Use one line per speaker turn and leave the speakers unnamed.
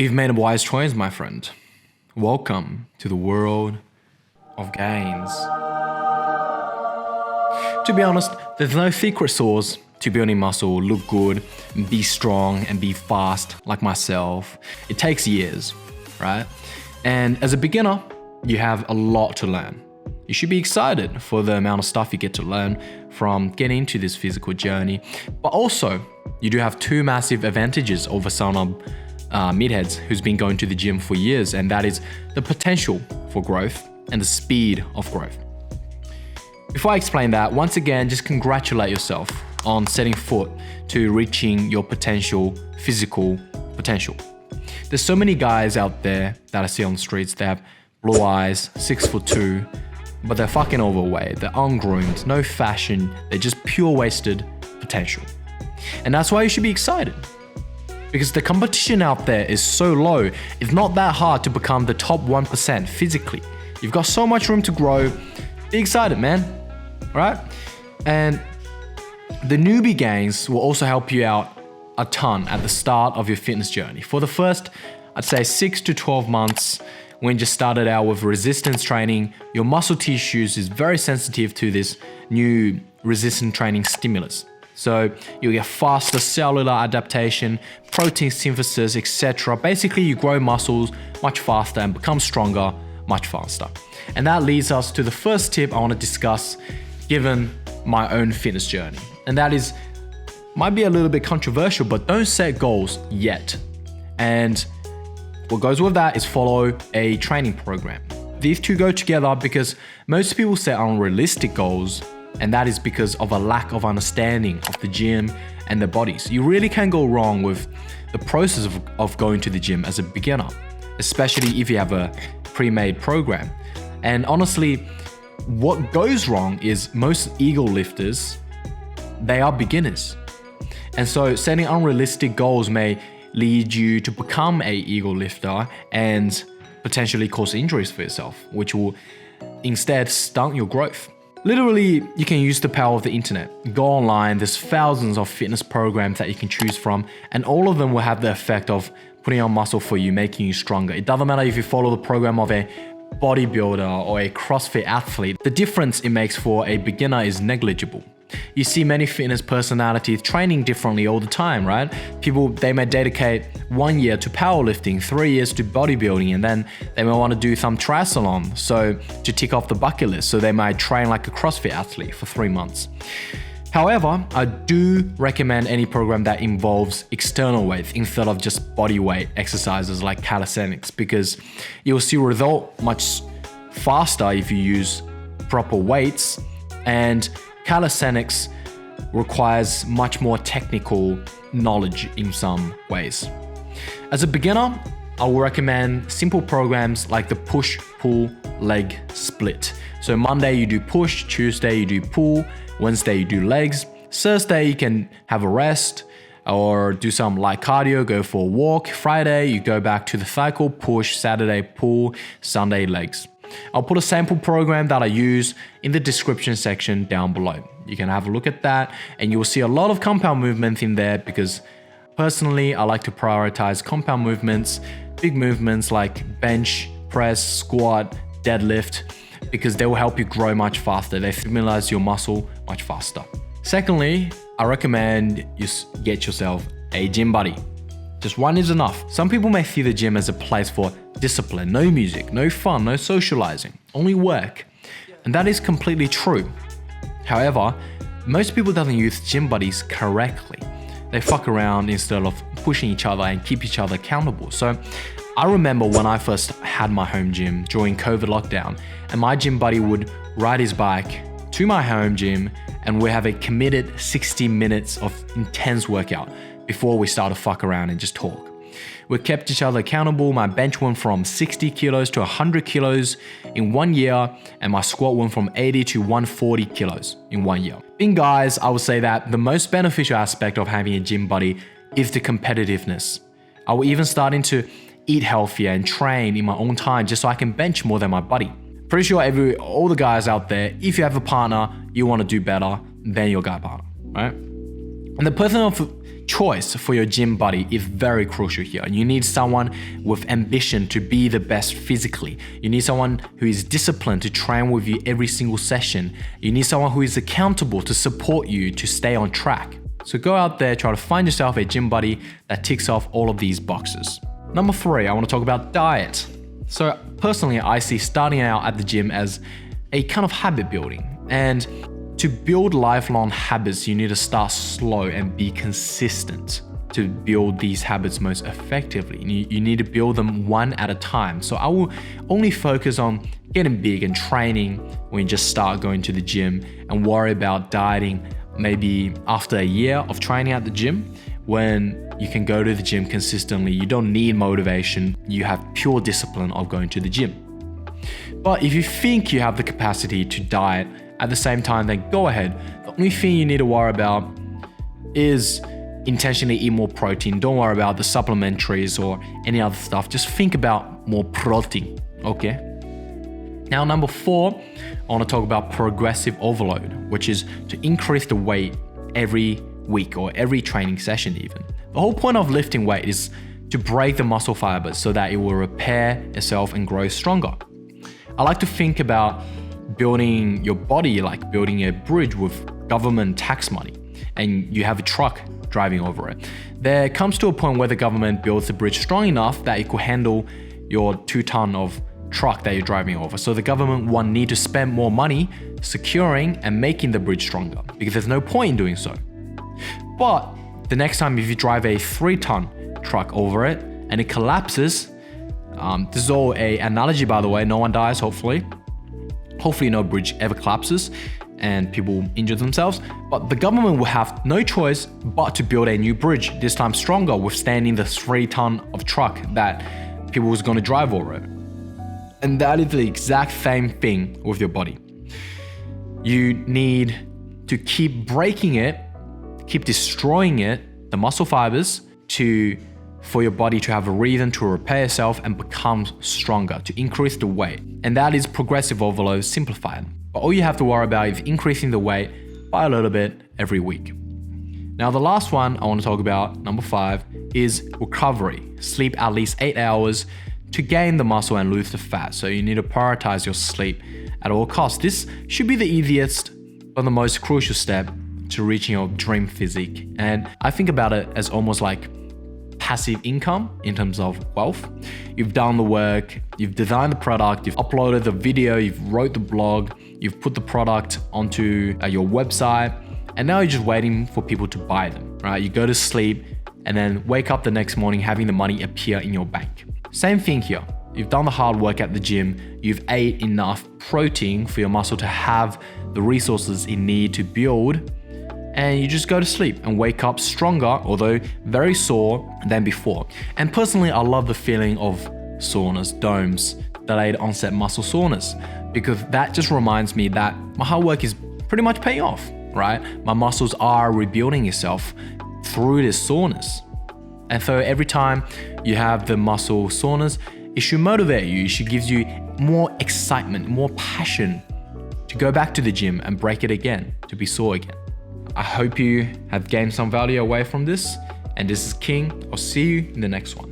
You've made a wise choice, my friend. Welcome to the world of gains. To be honest, there's no secret sauce to building muscle, look good, be strong, and be fast like myself. It takes years, right? And as a beginner, you have a lot to learn. You should be excited for the amount of stuff you get to learn from getting into this physical journey. But also, you do have two massive advantages over some meatheads who's been going to the gym for years, and that is the potential for growth and the speed of growth. Before I explain that, once again, just congratulate yourself on setting foot to reaching your physical potential. There's so many guys out there that I see on the streets, they have blue eyes, 6'2", but they're fucking overweight, they're ungroomed, no fashion, they're just pure wasted potential. And that's why you should be excited. Because the competition out there is so low, it's not that hard to become the top 1% physically. You've got so much room to grow. Be excited, man. Right? And the newbie gains will also help you out a ton at the start of your fitness journey. For the first, I'd say 6 to 12 months, when you just started out with resistance training, your muscle tissues is very sensitive to this new resistance training stimulus. So you get faster cellular adaptation, protein synthesis, etc. Basically, you grow muscles much faster and become stronger much faster. And that leads us to the first tip I want to discuss given my own fitness journey. And that is, might be a little bit controversial, but don't set goals yet. And what goes with that is follow a training program. These two go together because most people set unrealistic goals, and that is because of a lack of understanding of the gym and their bodies. You really can go wrong with the process of going to the gym as a beginner, especially if you have a pre-made program. And honestly, what goes wrong is most ego lifters, they are beginners. And so setting unrealistic goals may lead you to become a ego lifter and potentially cause injuries for yourself, which will instead stunt your growth. Literally, you can use the power of the internet. Go online, there's thousands of fitness programs that you can choose from, and all of them will have the effect of putting on muscle for you, making you stronger. It doesn't matter if you follow the program of a bodybuilder or a CrossFit athlete. The difference it makes for a beginner is negligible. You see many fitness personalities training differently all the time, right? People, they may dedicate 1 year to powerlifting, 3 years to bodybuilding, and then they may want to do some triathlon, so to tick off the bucket list. So they might train like a CrossFit athlete for 3 months. However, I do recommend any program that involves external weights instead of just body weight exercises like calisthenics, because you'll see result much faster if you use proper weights, and calisthenics requires much more technical knowledge in some ways. As a beginner, I will recommend simple programs like the push-pull-leg split. So Monday you do push, Tuesday you do pull, Wednesday you do legs, Thursday you can have a rest or do some light cardio, go for a walk. Friday you go back to the cycle, push, Saturday pull, Sunday legs. I'll put a sample program that I use in the description section down below. You can have a look at that and you'll see a lot of compound movements in there, because personally I like to prioritize compound movements, big movements like bench, press, squat, deadlift, because they will help you grow much faster. They stimulate your muscle much faster. Secondly, I recommend you get yourself a gym buddy. Just one is enough. Some people may see the gym as a place for discipline, no music, no fun, no socializing, only work. And that is completely true. However, most people don't use gym buddies correctly. They fuck around instead of pushing each other and keep each other accountable. So I remember when I first had my home gym during COVID lockdown, and my gym buddy would ride his bike to my home gym and we have a committed 60 minutes of intense workout before we started to fuck around and just talk. We kept each other accountable. My bench went from 60 kilos to 100 kilos in 1 year, and my squat went from 80 to 140 kilos in 1 year. Being guys, I would say that the most beneficial aspect of having a gym buddy is the competitiveness. I was even starting to eat healthier and train in my own time just so I can bench more than my buddy. Pretty sure all the guys out there, if you have a partner, you want to do better than your guy partner, right? And the person of choice for your gym buddy is very crucial here. You need someone with ambition to be the best physically. You need someone who is disciplined to train with you every single session. You need someone who is accountable to support you to stay on track. So go out there, try to find yourself a gym buddy that ticks off all of these boxes. Number 3, I want to talk about diet. So personally, I see starting out at the gym as a kind of habit building. And to build lifelong habits, you need to start slow and be consistent to build these habits most effectively. You need to build them one at a time. So I will only focus on getting big and training when you just start going to the gym, and worry about dieting maybe after a year of training at the gym, when you can go to the gym consistently. You don't need motivation. You have pure discipline of going to the gym. But if you think you have the capacity to diet at the same time, then go ahead. The only thing you need to worry about is intentionally eat more protein. Don't worry about the supplementaries or any other stuff. Just think about more protein, okay? Now, number 4, I want to talk about progressive overload, which is to increase the weight every week or every training session even. The whole point of lifting weight is to break the muscle fibers so that it will repair itself and grow stronger. I like to think about building your body like building a bridge with government tax money, and you have a truck driving over it. There comes to a point where the government builds the bridge strong enough that it could handle your 2-ton of truck that you're driving over. So the government won't need to spend more money securing and making the bridge stronger, because there's no point in doing so. But the next time if you drive a 3-ton truck over it and it collapses, this is all an analogy by the way, no one dies hopefully no bridge ever collapses and people injure themselves, but the government will have no choice but to build a new bridge, this time stronger, withstanding the 3-ton of truck that people was going to drive over it. And that is the exact same thing with your body. You need to keep breaking it, keep destroying it, the muscle fibers, for your body to have a reason to repair itself and become stronger, to increase the weight. And that is progressive overload simplified. But all you have to worry about is increasing the weight by a little bit every week. Now the last one I want to talk about, number 5, is recovery. Sleep at least 8 hours to gain the muscle and lose the fat. So you need to prioritize your sleep at all costs. This should be the easiest but the most crucial step to reaching your dream physique. And I think about it as almost like passive income in terms of wealth. You've done the work, you've designed the product, you've uploaded the video, you've wrote the blog, you've put the product onto your website, and now you're just waiting for people to buy them, right? You go to sleep and then wake up the next morning having the money appear in your bank. Same thing here. You've done the hard work at the gym, you've ate enough protein for your muscle to have the resources it needs to build, and you just go to sleep and wake up stronger, although very sore than before. And personally, I love the feeling of soreness, DOMS, delayed onset muscle soreness, because that just reminds me that my hard work is pretty much paying off, right? My muscles are rebuilding itself through this soreness. And so every time you have the muscle soreness, it should motivate you. It should give you more excitement, more passion to go back to the gym and break it again, to be sore again. I hope you have gained some value away from this. And this is King. I'll see you in the next one.